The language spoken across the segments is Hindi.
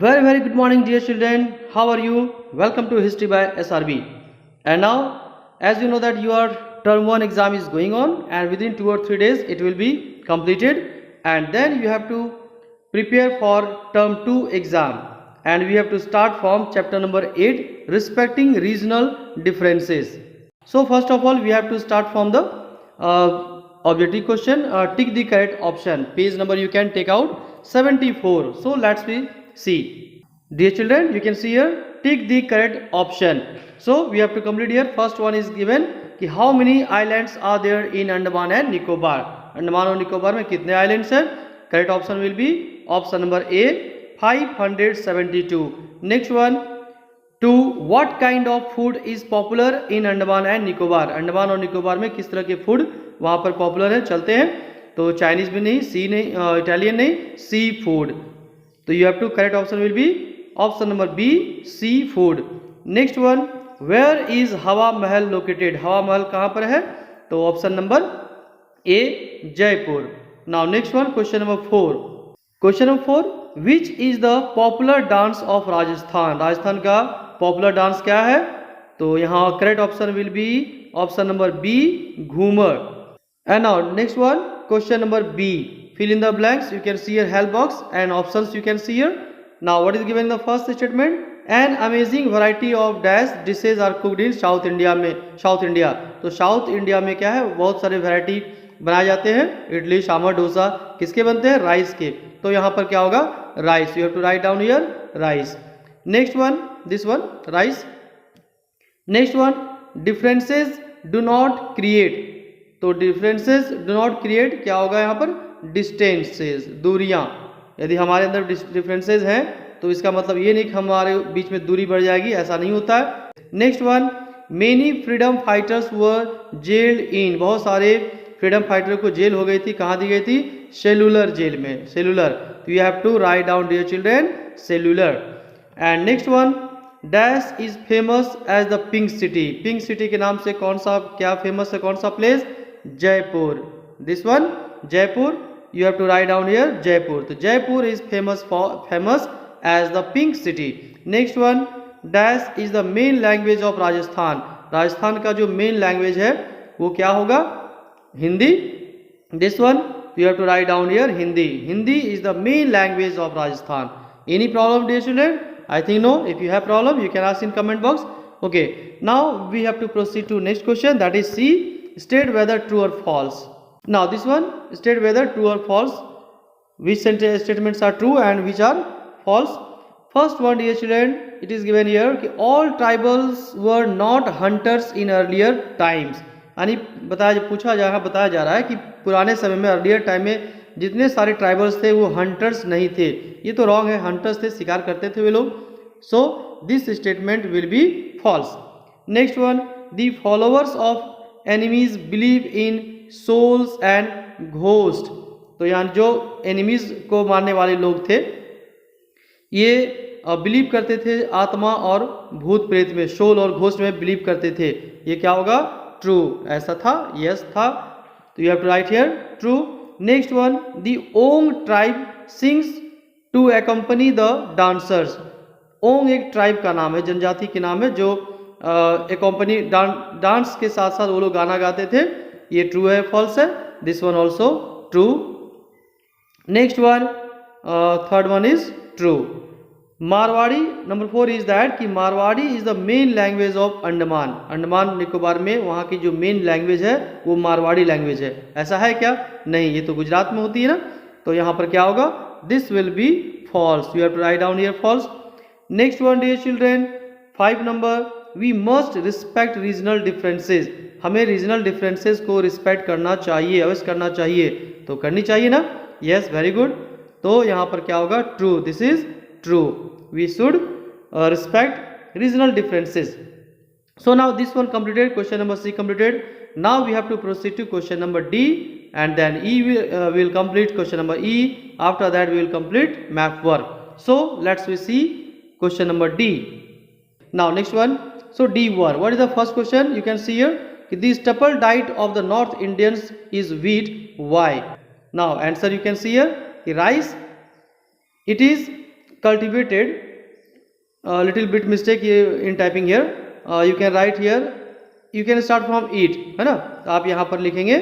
Very good morning, dear children. How are you? Welcome to History by SRB. And now, as you know that your term 1 exam is going on, and within 2 or 3 days it will be completed, and then you have to prepare for term 2 exam, and we have to start from chapter number 8, respecting regional differences. So first of all, we have to start from the objective question. Tick the correct option. Page number you can take out 74. So let's see. Dear children, you can see here, tick the correct option. So we have to complete here. First one is given कि how many islands are there in Andaman and Nicobar. Andaman और निकोबार में कितने आइलैंड्स हैं? Correct option will be option number A 572. Next one, two what kind of food is popular in Andaman and Nicobar. Andaman और निकोबार में किस तरह के फूड वहां पर पॉपुलर है? चलते हैं. तो चाइनीज भी नहीं, सी नहीं, इटालियन नहीं, सी फूड. तो you have to correct option will be option number B sea food. Next one, where is Hawa Mahal located. Hawa Mahal कहां पर है? तो option number A Jaipur. Now next one, question number 4. Question number 4, which is the popular dance of Rajasthan. Rajasthan का पॉपुलर डांस क्या है? तो यहाँ correct option will be option number B Ghoomar. And now next one, question number B, fill in the blanks. You can see your help box and options you can see here. Now what is given in the first statement? An amazing variety of dash dishes are cooked in South India में. South India, तो South India में क्या है? बहुत सारे वैरायटी बनाए जाते हैं. इडली, सांभर, डोसा किसके बनते हैं? राइस के. तो यहाँ पर क्या होगा? Rice. You have to write down here rice. Next one, this one rice. Next one, differences do not create. तो डिफरेंसेस डू नॉट क्रिएट क्या होगा यहाँ पर? डिस्टेंसेस, दूरियां. यदि हमारे अंदर डिफरेंसेस हैं तो इसका मतलब ये नहीं कि हमारे बीच में दूरी बढ़ जाएगी, ऐसा नहीं होता है. Next one, many freedom fighters were jailed in. बहुत सारे फ्रीडम फाइटर को जेल हो गई थी. कहाँ दी गई थी? सेलुलर जेल में. सेलुलर. तो you have to write down dear children cellular. And next one, dash is famous as the pink city. Pink city के नाम से कौन सा क्या फेमस है? कौन सा place? Jaipur. This one Jaipur. You have to write down here Jaipur. तो Jaipur is famous as the pink city. Next one, dash is the main language of Rajasthan. Rajasthan का जो मेन लैंग्वेज है वो क्या होगा? Hindi. This one you have to write down here Hindi. Hindi is the main language of Rajasthan. Any problem, dear children? I think no. If you have problem, you can ask in comment box. Okay. Now we have to proceed to next question. That is C. State whether true or false. Now this one, state whether true or false. Which statements are true and which are false. First one, dear children, it is given here कि all tribals were not hunters in earlier times. यानी बताया जा रहा है कि पुराने समय में earlier टाइम में जितने सारे ट्राइबल्स थे वो हंटर्स नहीं थे. ये तो रॉन्ग है. हंटर्स थे, शिकार करते थे वे लोग. So this statement will be false. Next one, the followers of enemies believe in souls and ghost. तो यहाँ जो एनिमीज को मारने वाले लोग थे ये बिलीव करते थे आत्मा और भूत प्रेत में, सोल और घोस्ट में बिलीव करते थे. ये क्या होगा? ट्रू. ऐसा था? यस था. तो you have to write here true. Next one, the Onge tribe sings to accompany the dancers. Onge एक ट्राइब का नाम है, जनजाति के नाम है, जो एकम्पनी डांस के साथ साथ वो लोग गाना गाते थे. ये ट्रू है फॉल्स है? This one also true. Next one, third one is true. Marwari number 4 is that कि Marwari is the main language of Andaman. Andaman Nicobar में वहाँ की जो मेन लैंग्वेज है वो मारवाड़ी लैंग्वेज है. ऐसा है क्या? नहीं, ये तो गुजरात में होती है ना. तो यहाँ पर क्या होगा? This will be false. You have to write down here false. Next one, dear children, 5 number, we must respect regional differences. हमें रीजनल डिफरेंसेस को रिस्पेक्ट करना चाहिए, अवश्य करना चाहिए. तो करनी चाहिए ना? Yes, very good. तो यहाँ पर क्या होगा? True. This is true. We should respect regional differences. So now this one completed. Question number C completed. Now we have to proceed to question number D and then E will complete question number E. After that we will complete math work. So let's we see question number D. Now next one. So D1, what is the first question? You can see here, the staple diet of the North Indians is wheat. Why? Now answer you can see here, rice. It is cultivated, little bit mistake in typing here, you can write here, you can start from eat, है ना, तो आप यहाँ पर लिखेंगे,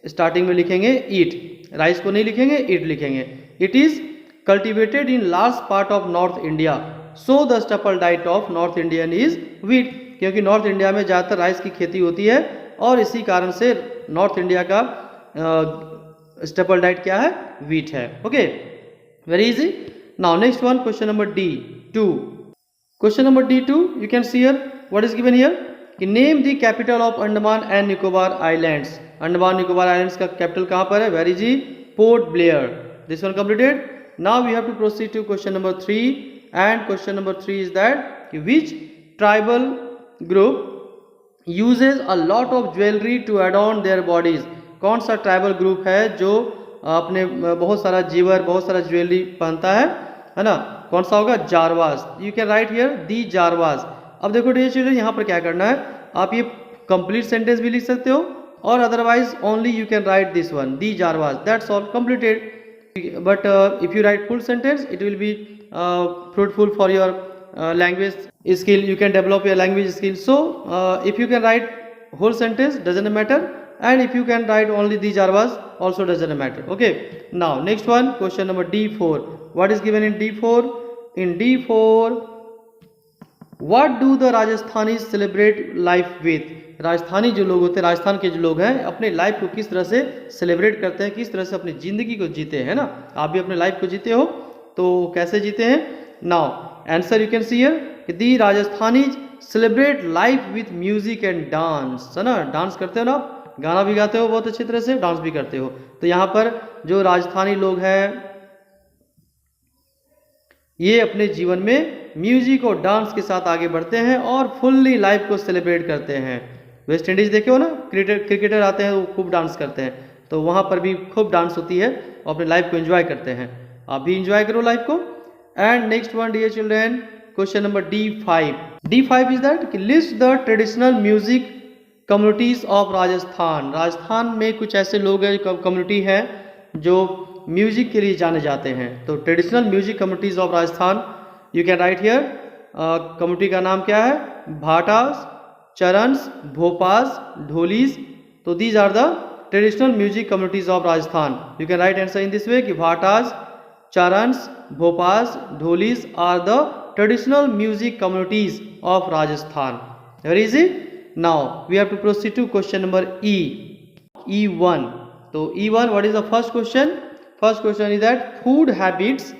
स्टार्टिंग में लिखेंगे eat, राइस को नहीं लिखेंगे, eat लिखेंगे. It is cultivated in large part of North India, so the staple diet of North Indian is wheat, क्योंकि नॉर्थ इंडिया में ज़्यादातर राइस की खेती होती है और इसी कारण से नॉर्थ इंडिया का स्टेपल डाइट क्या है, व्हीट है. Okay, very easy. Now next one, question number D2. Question number D2, you can see here what is given here कि name the capital of Andaman and Nicobar islands. Andaman Nicobar islands का कैपिटल कहाँ पर है, very easy, Port Blair. This one completed. Now we have to proceed to question number 3 and question number 3 is that which tribal group uses a lot of jewellery to adorn their bodies. कौन सा ट्राइबल ग्रुप है जो अपने बहुत सारा जीवर, बहुत सारा ज्वेलरी पहनता है ना, कौन सा होगा, जारवास. यू कैन राइट हियर दी जारवास. अब देखो डियर चिल्ड्रन, यहाँ पर क्या करना है, आप ये कंप्लीट सेंटेंस भी लिख सकते हो और otherwise only you can write this one, the Jarawas, that's all, completed. But if you write full sentence it will be fruitful for your language skill, you can develop your language skill. So if you can write whole sentence doesn't matter, and if you can write only these Jarvas also doesn't matter. Okay, now next one, question number D4. What is given in D4? In D4, what do the Rajasthanis celebrate life with? Rajasthani जो लोग होते हैं, राजस्थान के जो लोग हैं, अपने लाइफ को किस तरह से सेलिब्रेट करते हैं, किस तरह से अपनी जिंदगी को जीते हैं ना. आप भी अपने लाइफ को जीते हो तो कैसे जीते हैं. Now answer you can see here, the Rajasthanis celebrate life with music and dance, है ना. डांस करते हो ना, गाना भी गाते हो बहुत अच्छी तरह से, डांस भी करते हो. तो यहाँ पर जो राजस्थानी लोग हैं ये अपने जीवन में म्यूजिक और डांस के साथ आगे बढ़ते हैं और फुल्ली लाइफ को सेलिब्रेट करते हैं. वेस्ट इंडीज देखे हो ना, क्रिकेटर आते हैं वो खूब डांस करते हैं, तो वहाँ पर भी खूब डांस होती है और अपने लाइफ को एंजॉय करते हैं. आप भी एंजॉय करो लाइफ को. And next one dear children, question number D5. D5 is that list the traditional music communities of Rajasthan. Rajasthan में कुछ ऐसे लोग हैं, कम्युनिटी है जो म्यूजिक के लिए जाने जाते हैं. तो traditional music communities of Rajasthan, you can write here. Community का नाम क्या है, भाटास, चरन्स, भोपास, ढोलीस. तो these are the traditional music communities of Rajasthan. You can write answer in this way कि Bhatas, Charans, Bhopas, Dholis are the traditional music communities of Rajasthan. Very easy. Now we have to proceed to question number E1. तो E1, what is the first question. First question is that food habits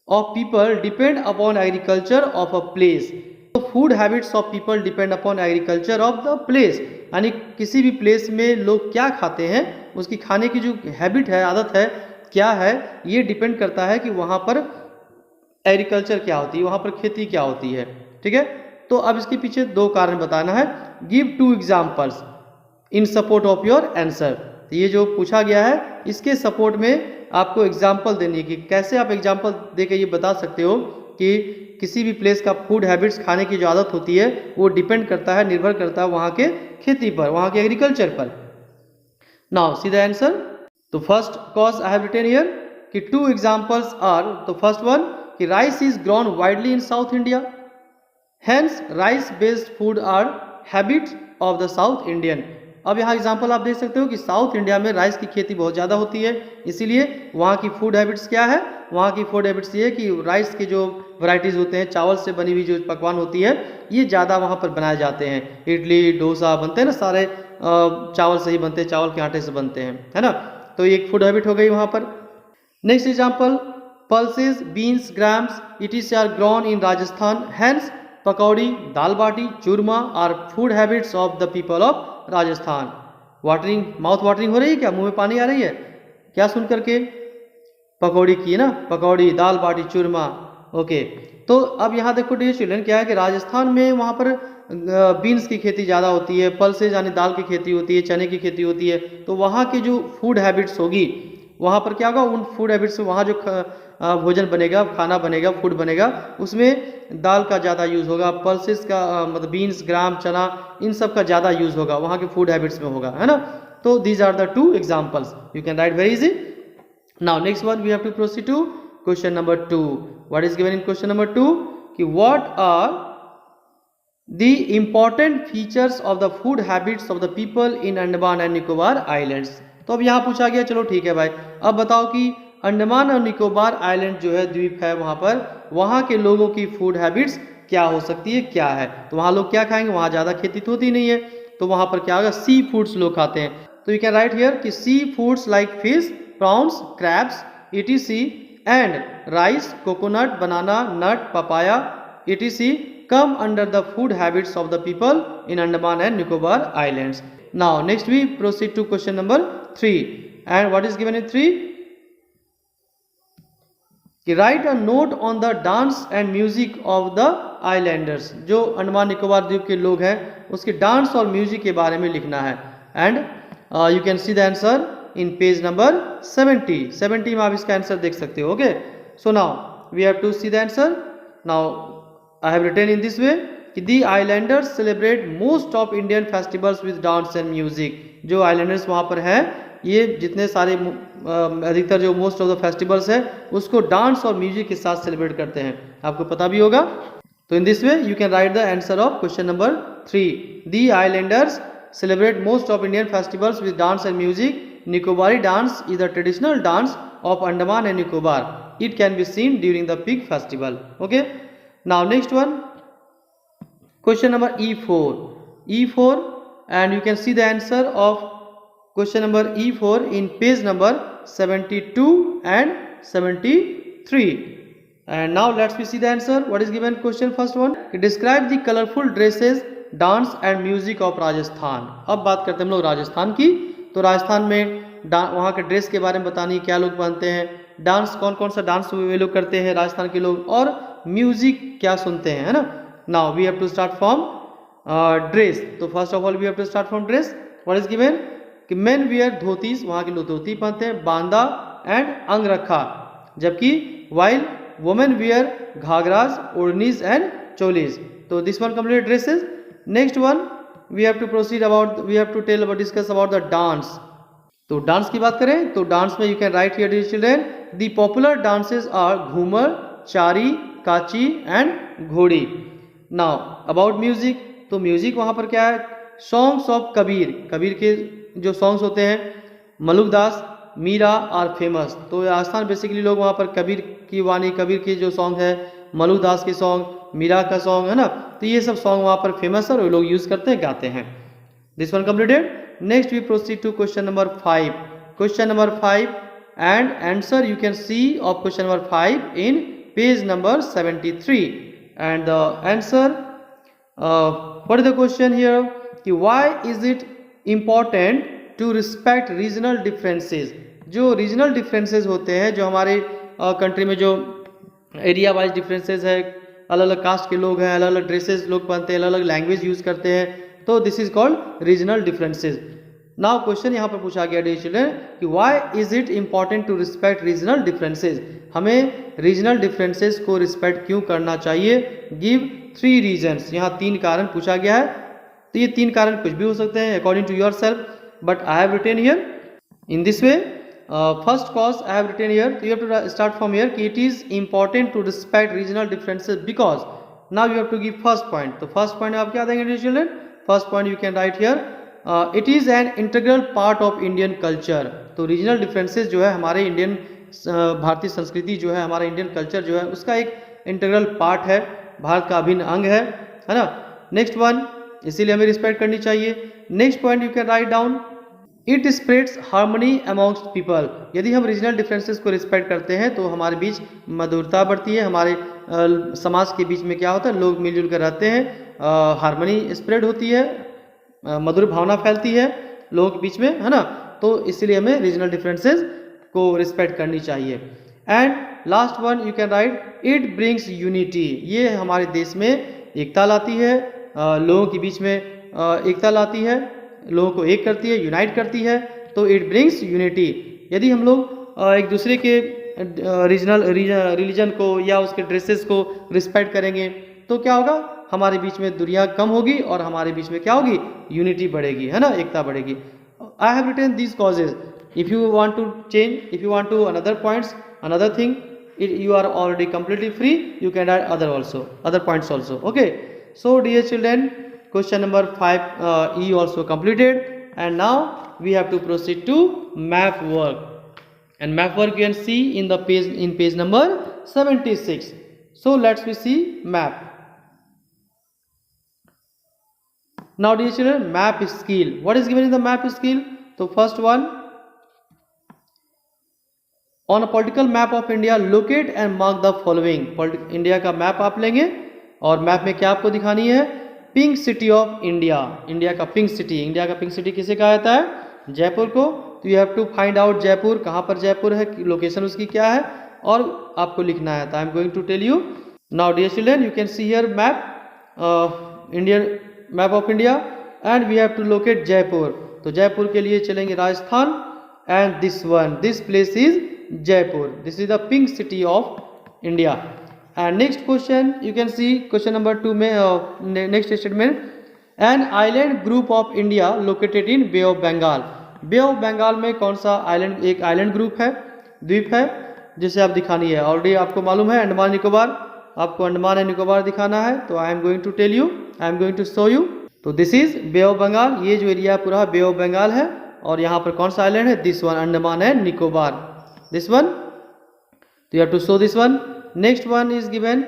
of people depend upon agriculture of a place. तो food habits of people depend upon agriculture of the place, यानी किसी भी प्लेस में लोग क्या खाते हैं, उसकी खाने की जो हैबिट है, आदत है, क्या है, ये डिपेंड करता है कि वहाँ पर एग्रीकल्चर क्या होती है, वहाँ पर खेती क्या होती है. ठीक है, तो अब इसके पीछे दो कारण बताना है. Give 2 examples in support of your answer. ये जो पूछा गया है इसके सपोर्ट में आपको एग्जाम्पल देनी है कि कैसे आप एग्जाम्पल देके ये बता सकते हो कि किसी भी प्लेस का फूड हैबिट्स, खाने की जो आदत होती है वो डिपेंड करता है, निर्भर करता है वहाँ के खेती पर, वहाँ के एग्रीकल्चर पर. Now see the answer. तो first cause I have written here कि 2 एग्जाम्पल्स आर. तो फर्स्ट वन कि rice is grown widely in south India, hence rice based food are habits of the south Indian. अब यहाँ एग्जाम्पल आप देख सकते हो कि साउथ इंडिया में राइस की खेती बहुत ज़्यादा होती है, इसीलिए वहाँ की फूड हैबिट्स क्या है, वहाँ की फूड हैबिट्स ये है कि राइस के जो वैरायटीज़ होते हैं, चावल से बनी हुई जो पकवान होती है, ये ज़्यादा वहाँ पर बनाए जाते हैं. इडली, डोसा बनते हैं ना, सारे चावल से ही बनते हैं, चावल के आटे से बनते हैं, है ना. तो ये एक फूड हैबिट हो गई वहाँ पर. Next example, pulses, beans, grams, it are grown in Rajasthan, hence pakodi, dal baati, churma are food habits of the people of Rajasthan. Watering, mouth watering हो रही है क्या, मुंह में पानी आ रही है क्या सुन करके, पकौड़ी की ना, पकौड़ी, दाल बाटी, चूरमा. ओके, तो अब यहाँ देखो डियर चिल्ड्रन क्या है कि राजस्थान में वहाँ पर बीन्स की खेती ज़्यादा होती है, पल्सेस यानी दाल की खेती होती है, चने की खेती होती है. तो वहाँ की जो फूड हैबिट्स होगी, वहाँ पर क्या होगा, उन फूड हैबिट्स से वहाँ जो भोजन बनेगा, खाना बनेगा, फूड बनेगा, उसमें दाल का ज़्यादा यूज़ होगा, पल्सेस का मतलब बीन्स, ग्राम, चना, इन सब का ज़्यादा यूज़ होगा, वहाँ के फूड हैबिट्स में होगा, है ना. तो these are the 2 examples. You can write very easy. Now next one we have to proceed to question number 2. What is given in question number 2 कि what are the important features of the food habits of the people in Andaman and Nicobar islands. तो अब यहाँ पूछा गया, चलो ठीक है भाई, अब बताओ कि अंडमान और निकोबार आइलैंड जो है द्वीप है, वहाँ पर वहाँ के लोगों की फूड हैबिट्स क्या हो सकती है, क्या है. तो वहाँ लोग क्या खाएंगे, वहाँ ज़्यादा खेती तो होती नहीं है, तो वहाँ पर क्या होगा, सी फूड्स लोग खाते हैं. तो यू कैन राइट हियर कि sea foods like fish, prawns, crabs etc and rice, coconut, banana, nut, papaya etc come under the food habits of the people in Andaman and Nicobar Islands. Now next we proceed to question number 3. And what is given in 3? Write a note on the dance and music of the islanders. जो अंडमान निकोबार द्वीप के लोग हैं उसके डांस और म्यूजिक के बारे में लिखना है. And you can see the answer in page number 70 में आप इसका आंसर देख सकते हो. Okay, so now we have to see the answer. Now I have written in this way कि the islanders celebrate most of Indian festivals with dance and music. जो islanders वहाँ पर हैं, ये जितने सारे अधिकतर जो most of the festivals है उसको डांस और म्यूजिक के साथ सेलिब्रेट करते हैं. आपको पता भी होगा. तो in this way you can write the answer of question number 3. The islanders celebrate most of Indian festivals with dance and music. Nicobari dance is the traditional dance of Andaman and Nicobar. It can be seen during the Pig festival. Okay. Now next one, question number E4, and you can see the answer of question number E4 in page number 72 and 73. And now let's see the answer. What is given question first one? Describe the colorful dresses, dance and music of Rajasthan. अब बात करते हैं हम लोग राजस्थान की. तो राजस्थान में वहाँ के ड्रेस के बारे में बतानी, क्या लोग पहनते हैं, डांस कौन कौन सा डांस वे लोग करते हैं राजस्थान के लोग, और म्यूजिक क्या सुनते हैं, है ना. Now we have to start from dress. तो first of all we have to start from dress. What is given कि मेन वियर धोतीस, वहाँ के लोग धोती पहनते हैं, बांदा एंड अंगरखा, जबकि while women wear ghagras, odhnis and cholis. तो this one complete dresses. Next one we have to proceed about, we have to tell about discuss about the dance. तो डांस की बात करें तो डांस में you can write here dear children, the popular dances are Ghoomar, Chari, Kachhi and Ghodi. Now about music, तो म्यूजिक वहाँ पर क्या है, सॉन्ग्स ऑफ कबीर, कबीर के जो सॉन्ग्स होते हैं, मलुकदास, मीरा आर फेमस. तो राजस्थान बेसिकली लोग वहाँ पर कबीर की वाणी, कबीर के जो सॉन्ग है, मलुकदास के सॉन्ग, मीरा का सॉन्ग है ना, तो ये सब सॉन्ग वहाँ पर फेमस है और लोग यूज करते हैं, गाते हैं. This one completed. Next we proceed to question number 5. Question number 5 and answer you can see of question number 5 in page number 73. And the answer, what is the question here, कि why is it important to respect regional differences. जो regional differences होते हैं, जो हमारे कंट्री में जो एरिया वाइज डिफरेंसेस है, अलग अलग कास्ट के लोग हैं, अलग अलग ड्रेसेस लोग पहनते हैं, अलग अलग लैंग्वेज यूज करते हैं, तो this is called regional differences. Now question यहाँ पर पूछा गया डियर चिल्ड्रन कि why is it important to respect regional differences. हमें रीजनल डिफरेंसेस को रिस्पेक्ट क्यों करना चाहिए. Give 3 reasons. यहाँ 3 कारण पूछा गया है. तो ये 3 कारण कुछ भी हो सकते हैं according to yourself, but I have written here in this way. First cause I have written here, तो you have to start from here कि it is important to respect regional differences because. Now you have to give first point. तो फर्स्ट पॉइंट आप क्या देंगे dear children. First point you can write here, it is an integral part of Indian culture. तो रीजनल डिफरेंसेस जो है हमारे इंडियन भारतीय संस्कृति जो है, हमारा इंडियन कल्चर जो है, उसका एक इंटीग्रल पार्ट है, भारत का अभिन्न अंग है ना. नेक्स्ट वन, इसीलिए हमें रिस्पेक्ट करनी चाहिए. Next point you can write down, it spreads harmony amongst people. यदि हम रीजनल डिफरेंसेस को रिस्पेक्ट करते हैं तो हमारे बीच मधुरता बढ़ती है, हमारे समाज के बीच में क्या होता है, लोग मिलजुल कर रहते हैं, हार्मनी स्प्रेड होती है, मधुर भावना फैलती है लोगों के बीच में, है ना. तो इसलिए हमें रीजनल डिफरेंसेस को रिस्पेक्ट करनी चाहिए. And last one you can right, it brings unity. ये हमारे देश में एकता लाती है, लोगों के बीच में एकता लाती है, लोगों को एक करती है, यूनाइट करती है. तो इट ब्रिंग्स यूनिटी. यदि हम लोग एक दूसरे के रीजनल रिलीजन को या उसके ड्रेसेस को रिस्पेक्ट करेंगे तो क्या होगा, हमारे बीच में दूरियां कम होगी और हमारे बीच में क्या होगी, यूनिटी बढ़ेगी, है ना, एकता बढ़ेगी. I have written these causes. If you want to change, if you want to another points, another thing, you are already completely free. You can add other points also. Okay, so dear children, question number 5 E also completed, and now we have to proceed to map work. And map work you can see in the page number 76. So let's we see map. Now dear children, map skill. What is given in the map skill? So first one, on a political map of India, locate and mark the following. India का मैप आप लेंगे और मैप में क्या आपको दिखानी है? Pink city of India, India का पिंक सिटी। इंडिया का पिंक सिटी किसे कहा जाता है? जयपुर को। तो you have to find out Jaipur, कहाँ पर जयपुर है, लोकेशन उसकी क्या है, और आपको लिखना है। I am going to tell you now dear children, you can see here map, Indian map of India, and we have to locate Jaipur. तो जयपुर के लिए चलेंगे Rajasthan, and this place is Jaipur. This is the pink city of India. And next question, you can see question number 2 में next statement, an island group of India located in Bay of Bengal. Bay of Bengal में कौन सा आइलैंड, एक आइलैंड ग्रुप है, द्वीप है, जिसे आप दिखानी है। ऑलरेडी आपको मालूम है अंडमान निकोबार, आपको अंडमान एंड निकोबार दिखाना है। तो I am going to tell you, I am going to show you. तो this is Bay of Bengal, ये जो एरिया पूरा बे ऑफ बंगाल है, और यहाँ पर कौन सा आइलैंड है? This one, Andaman and Nicobar, this one. So you have to show this one. Next one is given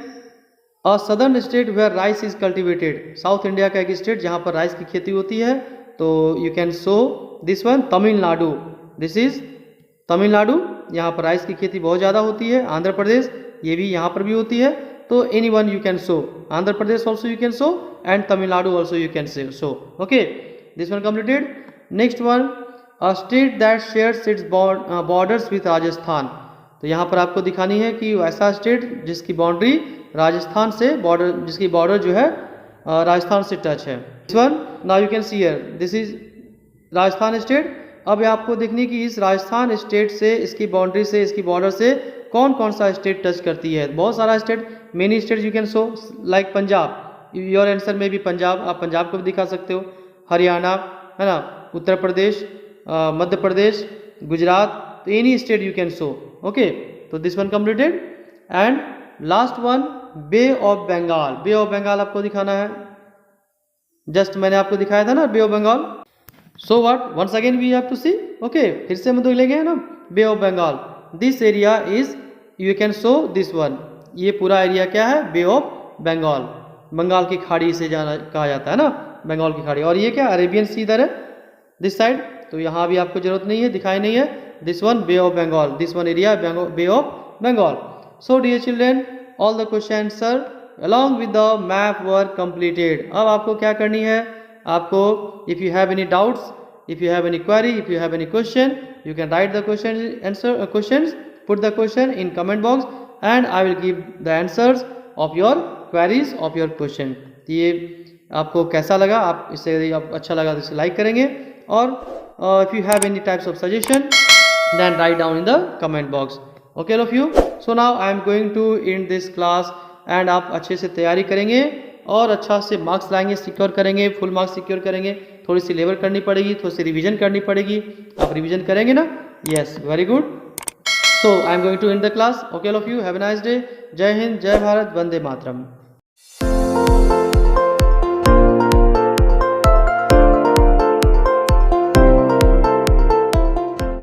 a southern state where rice is cultivated. South India का एक स्टेट जहाँ पर राइस की खेती होती है। तो you can show this one, Tamil Nadu. This is Tamil Nadu, यहाँ पर राइस की खेती बहुत ज़्यादा होती है। आंध्र प्रदेश, ये भी यहाँ पर भी होती है। तो anyone you can show, Andhra Pradesh also you can show, and Tamil Nadu also you can show. Okay, this one completed. Next one, A state that shares its borders with Rajasthan. तो यहाँ पर आपको दिखानी है कि ऐसा स्टेट जिसकी बाउंड्री राजस्थान से बॉर्डर, जिसकी बॉर्डर जो है राजस्थान से टच है। This one, now you can see here, this is Rajasthan state. अब आपको देखनी कि इस राजस्थान स्टेट से, इसकी बाउंड्री से, इसकी बॉर्डर से कौन कौन सा स्टेट टच करती है। बहुत सारा state, many state you can show, like Punjab, your answer में भी पंजाब, आप पंजाब को भी दिखा सकते हो, हरियाणा है ना, उत्तर प्रदेश, मध्य प्रदेश, गुजरात, तो any state you can show. Okay, तो this one completed. And last one, Bay of Bengal. Bay of Bengal आपको दिखाना है, जस्ट मैंने आपको दिखाया था ना Bay of Bengal. So what, once again we have to see. Okay, फिर से हम देख लेंगे ना, Bay of Bengal, this area is, you can show this one, ये पूरा एरिया क्या है? बे ऑफ बंगाल, बंगाल की खाड़ी से कहा जाता है ना, बंगाल की खाड़ी। और ये क्या, अरेबियन सी इधर है दिस साइड, तो यहाँ भी आपको जरूरत नहीं है, दिखाई नहीं है। This one Bay of Bengal, this one area Bay of Bengal. So dear children, all the question answer along with the map work completed. अब आपको क्या करनी है, आपको if you have any doubts, if you have any query, if you have any question, you can write the question answer, questions, put the question in comment box, and I will give the answers of your queries of your question. ये आपको कैसा लगा, आप इससे यदि आप अच्छा लगा तो इसे लाइक करेंगे, और if you have any types of suggestion, then write down in the comment box. Okay all of you, so now I am going to end this class, and आप अच्छे से तैयारी करेंगे और अच्छा से मार्क्स लाएंगे, सिक्योर करेंगे, फुल मार्क्स सिक्योर करेंगे। थोड़ी सी लेवल करनी पड़ेगी, थोड़ी सी रिवीजन करनी पड़ेगी। आप रिवीजन करेंगे ना? Yes, very good. So I am going to end the class. Okay all of you, have a nice day. Jai Hind, जय भारत, वंदे मातरम।